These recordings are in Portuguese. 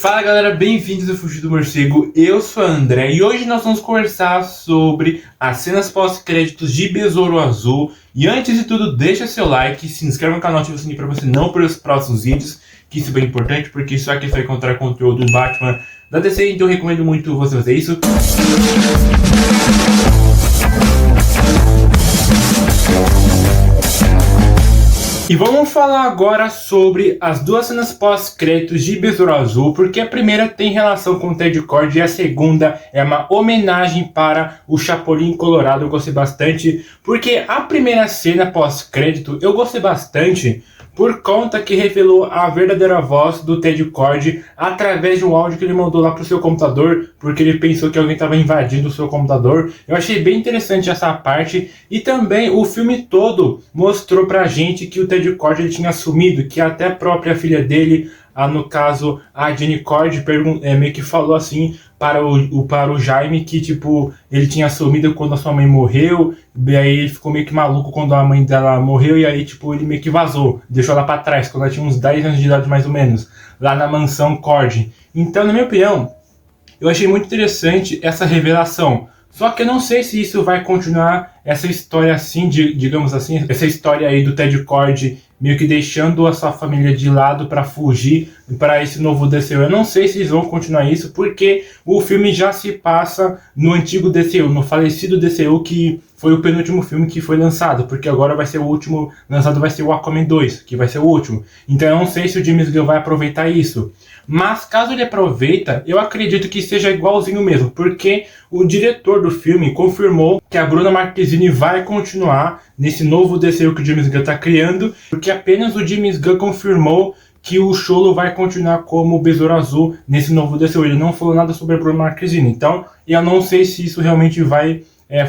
Fala galera, bem-vindos ao Fugir do Morcego, eu sou o André e hoje nós vamos conversar sobre as cenas pós-créditos de Besouro Azul. E antes de tudo, deixa seu like, se inscreve no canal, ativa o sininho para você não perder os próximos vídeos, que isso é bem importante porque só aqui você vai encontrar conteúdo do Batman da DC, então eu recomendo muito você fazer isso. E vamos falar agora sobre as duas cenas pós-créditos de Besouro Azul, porque a primeira tem relação com o Ted Kord e a segunda é uma homenagem para o Chapolin Colorado. Eu gostei bastante, porque a primeira cena pós-crédito eu gostei bastante por conta que revelou a verdadeira voz do Ted Kord através de um áudio que ele mandou lá pro seu computador, porque ele pensou que alguém estava invadindo o seu computador. Eu achei bem interessante essa parte, e também o filme todo mostrou pra gente que o Ted Kord ele tinha sumido, que até a própria filha dele, no caso a Jenny Kord, meio que falou assim para o Jaime que tipo ele tinha sumido quando a sua mãe morreu, e aí ele ficou meio que maluco quando a mãe dela morreu, e aí tipo ele meio que vazou, deixou ela para trás quando ela tinha uns 10 anos de idade mais ou menos, lá na mansão Kord. Então, na minha opinião, eu achei muito interessante essa revelação. Só que eu não sei se isso vai continuar, essa história assim, digamos assim, essa história aí do Ted Kord meio que deixando a sua família de lado para fugir para esse novo DCU. Eu não sei se eles vão continuar isso, porque o filme já se passa no antigo DCU, no falecido DCU, que foi o penúltimo filme que foi lançado, porque agora vai ser o último lançado, vai ser o Aquaman 2, que vai ser o último. Então eu não sei se o James Gunn vai aproveitar isso. Mas caso ele aproveita, eu acredito que seja igualzinho mesmo, porque o diretor do filme confirmou que a Bruna Marquezine vai continuar nesse novo DCU que o James Gunn está criando, porque apenas o James Gunn confirmou que o Xolo vai continuar como Besouro Azul nesse novo DCU. Ele não falou nada sobre a Bruna Marquezine, então eu não sei se isso realmente vai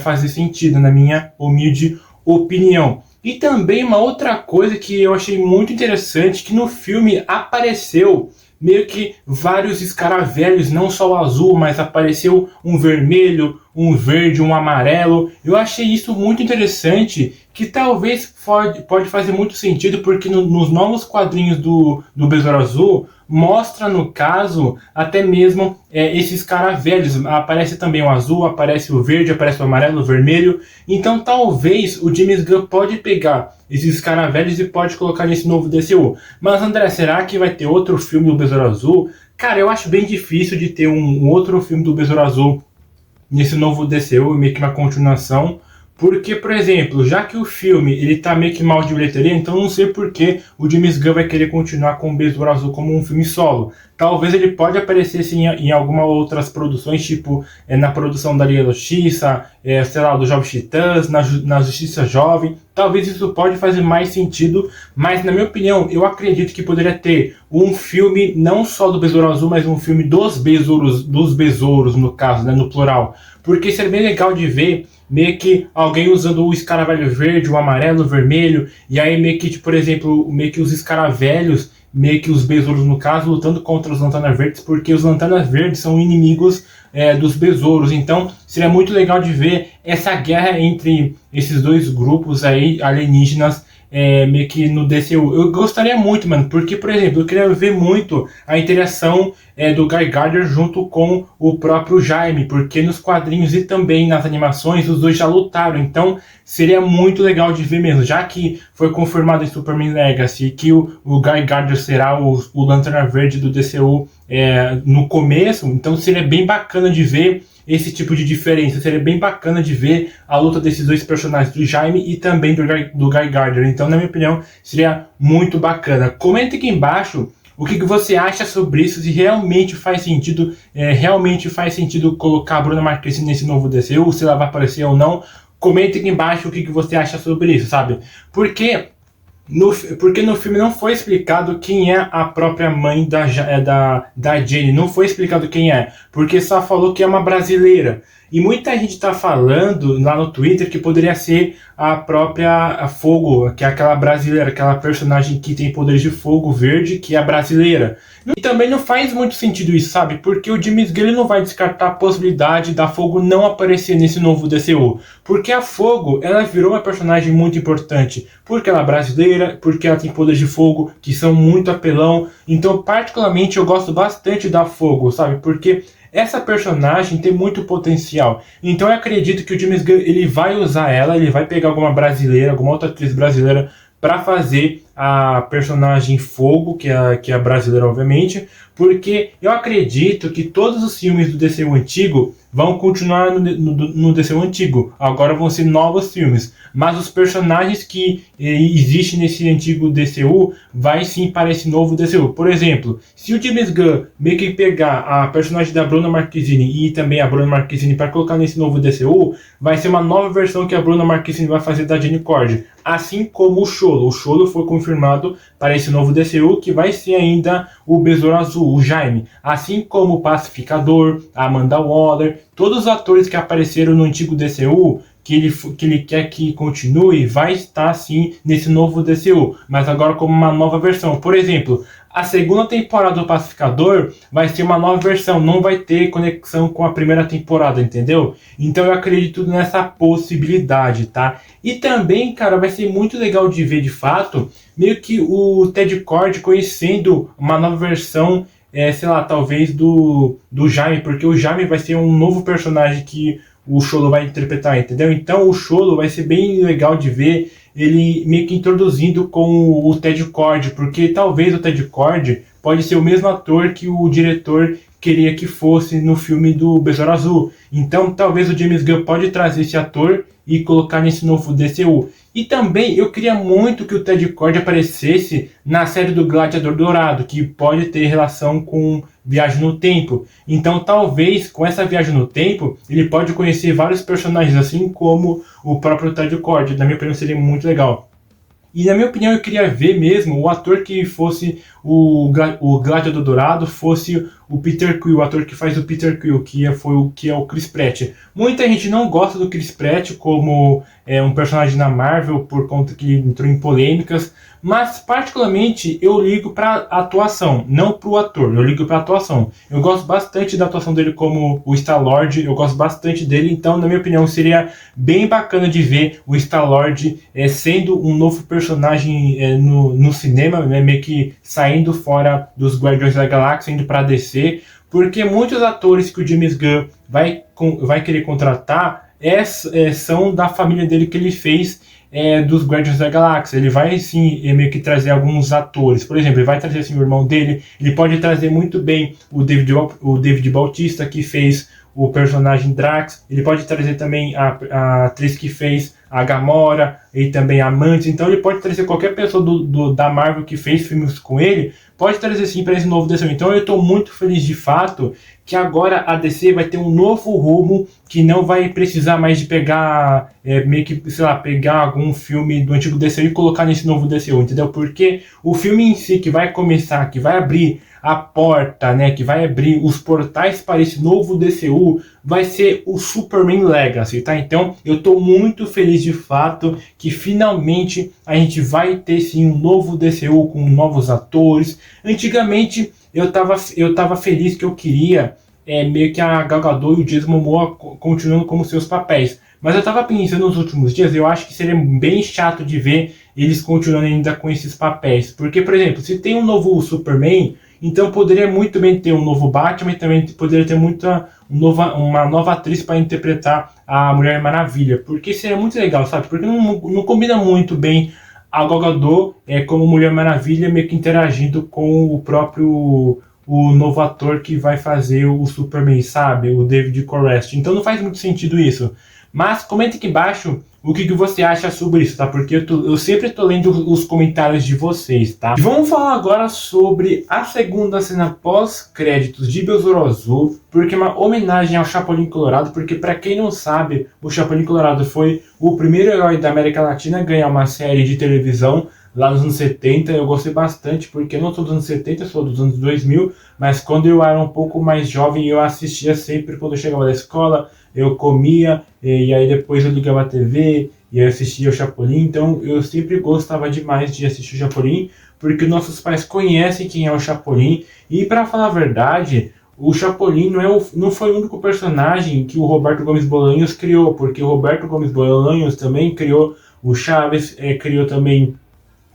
fazer sentido, na minha humilde opinião. E também uma outra coisa que eu achei muito interessante, que no filme apareceu meio que vários escaravelhos, não só o azul, mas apareceu um vermelho, um verde, um amarelo. Eu achei isso muito interessante, que talvez pode fazer muito sentido, porque nos novos quadrinhos do Besouro Azul, mostra no caso até mesmo esses caravelhos. Aparece também o azul, aparece o verde, aparece o amarelo, o vermelho. Então talvez o James Gunn pode pegar esses caravelhos e pode colocar nesse novo DCU. Mas André, será que vai ter outro filme do Besouro Azul? Cara, eu acho bem difícil de ter um outro filme do Besouro Azul nesse novo DCU, meio que uma continuação. Porque, por exemplo, já que o filme ele tá meio que mal de bilheteria, então não sei por que o James Gunn vai querer continuar com o Besouro Azul como um filme solo. Talvez ele pode aparecer sim, em algumas outras produções, tipo na produção da Liga da Justiça, sei lá, do Jovens Titãs, na Justiça Jovem. Talvez isso pode fazer mais sentido, mas na minha opinião, eu acredito que poderia ter um filme não só do Besouro Azul, mas um filme dos besouros no caso, né, no plural. Porque seria bem legal de ver meio que alguém usando o escaravelho verde, o amarelo, o vermelho, e aí meio que, tipo, por exemplo, meio que os escaravelhos, meio que os besouros no caso, lutando contra os lanternas verdes, porque os lanternas verdes são inimigos dos besouros. Então seria muito legal de ver essa guerra entre esses dois grupos aí alienígenas, meio que no DCU. Eu gostaria muito, mano, porque, por exemplo, eu queria ver muito a interação do Guy Gardner junto com o próprio Jaime, porque nos quadrinhos e também nas animações os dois já lutaram, então seria muito legal de ver mesmo, já que foi confirmado em Superman Legacy que o Guy Gardner será o Lanterna Verde do DCU no começo, então seria bem bacana de ver esse tipo de diferença. Seria bem bacana de ver a luta desses dois personagens, do Jaime e também do Guy Gardner. Então, na minha opinião, seria muito bacana. Comenta aqui embaixo o que você acha sobre isso, se realmente faz sentido colocar a Bruna Marquezine nesse novo DCU, se ela vai aparecer ou não. Comenta aqui embaixo o que você acha sobre isso, sabe? Porque no filme não foi explicado quem é a própria mãe da Jenny, não foi explicado quem é, porque só falou que é uma brasileira. E muita gente está falando lá no Twitter que poderia ser a própria Fogo, que é aquela brasileira, aquela personagem que tem poderes de fogo verde, que é a brasileira. E também não faz muito sentido isso, sabe? Porque o James Gunn não vai descartar a possibilidade da Fogo não aparecer nesse novo DCU. Porque a Fogo, ela virou uma personagem muito importante. Porque ela é brasileira, porque ela tem poderes de fogo que são muito apelão. Então, particularmente, eu gosto bastante da Fogo, sabe? Porque essa personagem tem muito potencial. Então eu acredito que o James Gunn ele vai usar ela, ele vai pegar alguma brasileira, alguma outra atriz brasileira para fazer a personagem Fogo, que é a brasileira, obviamente, porque eu acredito que todos os filmes do DCU antigo vão continuar no DCU antigo. Agora vão ser novos filmes. Mas os personagens que existem nesse antigo DCU vai sim para esse novo DCU. Por exemplo, se o James Gunn meio que pegar a personagem da Bruna Marquezine e também a Bruna Marquezine para colocar nesse novo DCU, vai ser uma nova versão que a Bruna Marquezine vai fazer da Jane Cord. Assim como o Xolo. O Xolo foi confirmado para esse novo DCU, que vai ser ainda o Besouro Azul, o Jaime. Assim como o Pacificador, a Amanda Waller, todos os atores que apareceram no antigo DCU, que ele quer que continue, vai estar sim nesse novo DCU, mas agora como uma nova versão. Por exemplo, a segunda temporada do Pacificador vai ser uma nova versão, não vai ter conexão com a primeira temporada, entendeu? Então eu acredito nessa possibilidade, tá? E também, cara, vai ser muito legal de ver de fato, meio que o Ted Kord conhecendo uma nova versão, sei lá, talvez do Jaime, porque o Jaime vai ser um novo personagem que o Xolo vai interpretar, entendeu? Então o Xolo vai ser bem legal de ver ele meio que introduzindo com o Ted Kord, porque talvez o Ted Kord pode ser o mesmo ator que o diretor queria que fosse no filme do Besouro Azul. Então talvez o James Gunn pode trazer esse ator e colocar nesse novo DCU. E também eu queria muito que o Ted Kord aparecesse na série do Gladiador Dourado, que pode ter relação com viagem no tempo. Então talvez com essa viagem no tempo ele pode conhecer vários personagens, assim como o próprio Ted Kord. Na minha opinião seria muito legal. E na minha opinião eu queria ver mesmo o ator que fosse o Gladiador Dourado fosse o Peter Quill, o ator que faz o Peter Quill, que é o Chris Pratt. Muita gente não gosta do Chris Pratt como um personagem na Marvel por conta que ele entrou em polêmicas, mas particularmente eu ligo para a atuação, não para o ator, eu ligo para a atuação. Eu gosto bastante da atuação dele como o Star-Lord, eu gosto bastante dele, então na minha opinião seria bem bacana de ver o Star-Lord sendo um novo personagem no cinema, né, meio que saindo fora dos Guardiões da Galáxia, indo para DC, porque muitos atores que o James Gunn vai querer contratar são da família dele que ele fez dos Guardiões da Galáxia. Ele vai sim meio que trazer alguns atores, por exemplo, ele vai trazer assim, o irmão dele, ele pode trazer muito bem o David Bautista, que fez o personagem Drax, ele pode trazer também a atriz que fez a Gamora e também a Mantis, então ele pode trazer qualquer pessoa da Marvel que fez filmes com ele, pode trazer sim para esse novo DC. Então eu estou muito feliz de fato que agora a DC vai ter um novo rumo, que não vai precisar mais de pegar, meio que, sei lá, pegar algum filme do antigo DCU e colocar nesse novo DCU, entendeu? Porque o filme em si que vai começar, que vai abrir a porta, né, que vai abrir os portais para esse novo DCU, vai ser o Superman Legacy, tá? Então eu estou muito feliz de fato que finalmente a gente vai ter sim um novo DCU com novos atores. Antigamente eu tava feliz que eu queria meio que a Gal Gadot e o Jason Momoa continuando como seus papéis. Mas eu tava pensando nos últimos dias, eu acho que seria bem chato de ver eles continuando ainda com esses papéis. Porque, por exemplo, se tem um novo Superman, então poderia muito bem ter um novo Batman e também poderia ter uma nova atriz para interpretar a Mulher Maravilha. Porque seria muito legal, sabe? Porque não combina muito bem a Gal Gadot como Mulher Maravilha meio que interagindo com o novo ator que vai fazer o Superman, sabe? O David Correst. Então não faz muito sentido isso. Mas comenta aqui embaixo o que você acha sobre isso, tá? Porque eu sempre tô lendo os comentários de vocês, tá? E vamos falar agora sobre a segunda cena pós-créditos de Besouro Azul, porque é uma homenagem ao Chapolin Colorado, porque para quem não sabe, o Chapolin Colorado foi o primeiro herói da América Latina a ganhar uma série de televisão lá nos anos 70, eu gostei bastante, porque eu não sou dos anos 70, eu sou dos anos 2000, mas quando eu era um pouco mais jovem, eu assistia sempre quando eu chegava da escola, eu comia, e aí depois eu ligava a TV, e aí eu assistia o Chapolin, então eu sempre gostava demais de assistir o Chapolin, porque nossos pais conhecem quem é o Chapolin, e para falar a verdade, o Chapolin não foi o único personagem que o Roberto Gomes Bolanhos criou, porque o Roberto Gomes Bolanhos também criou o Chaves, criou também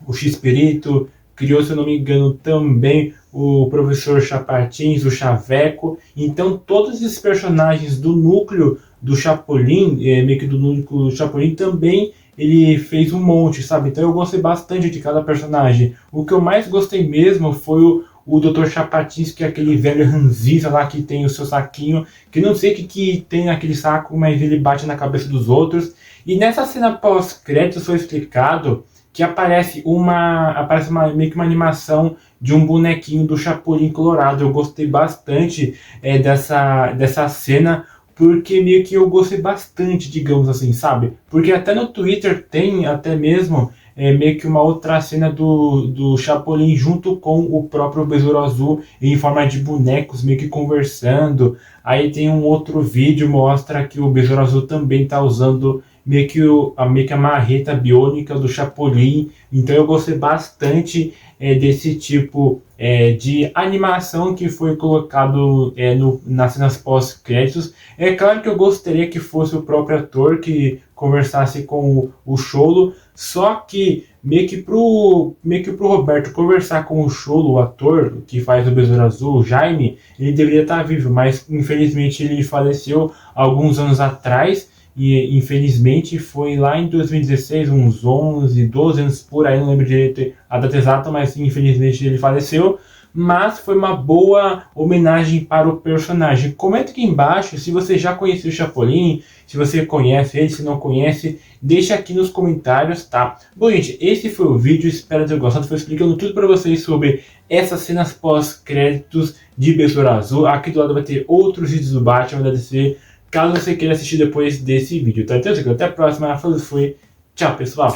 o X-Pirito, criou, se eu não me engano, também o Professor Chapatins, o Chaveco. Então, todos esses personagens do núcleo do Chapolin, meio que do núcleo do Chapolin, também ele fez um monte, sabe? Então, eu gostei bastante de cada personagem. O que eu mais gostei mesmo foi o Dr. Chapatins, que é aquele velho ranzinza lá que tem o seu saquinho, que não sei o que tem naquele saco, mas ele bate na cabeça dos outros. E nessa cena pós-créditos foi explicado que aparece meio que uma animação de um bonequinho do Chapolin Colorado. Eu gostei bastante dessa cena, porque meio que eu gostei bastante, digamos assim, sabe? Porque até no Twitter tem até mesmo meio que uma outra cena do Chapolin junto com o próprio Besouro Azul em forma de bonecos, meio que conversando. Aí tem um outro vídeo mostra que o Besouro Azul também está usando meio que a marreta biônica do Chapolin. Então eu gostei bastante desse tipo de animação que foi colocado nas cenas pós-créditos. É claro que eu gostaria que fosse o próprio ator que conversasse com o Cholo, só que meio que pro Roberto conversar com o Cholo, o ator que faz o Besouro Azul, o Jaime, ele deveria estar vivo, mas infelizmente ele faleceu alguns anos atrás. E infelizmente foi lá em 2016, uns 11, 12 anos por aí, não lembro direito a data exata, mas infelizmente ele faleceu. Mas foi uma boa homenagem para o personagem. Comenta aqui embaixo se você já conheceu o Chapolin, se você conhece ele, se não conhece, deixa aqui nos comentários, tá? Bom, gente, esse foi o vídeo, espero ter gostado. Foi explicando tudo para vocês sobre essas cenas pós-créditos de Besouro Azul. Aqui do lado vai ter outros vídeos do Batman da DC, caso você queira assistir depois desse vídeo, tá? Então, até a próxima. Fui. Tchau, pessoal.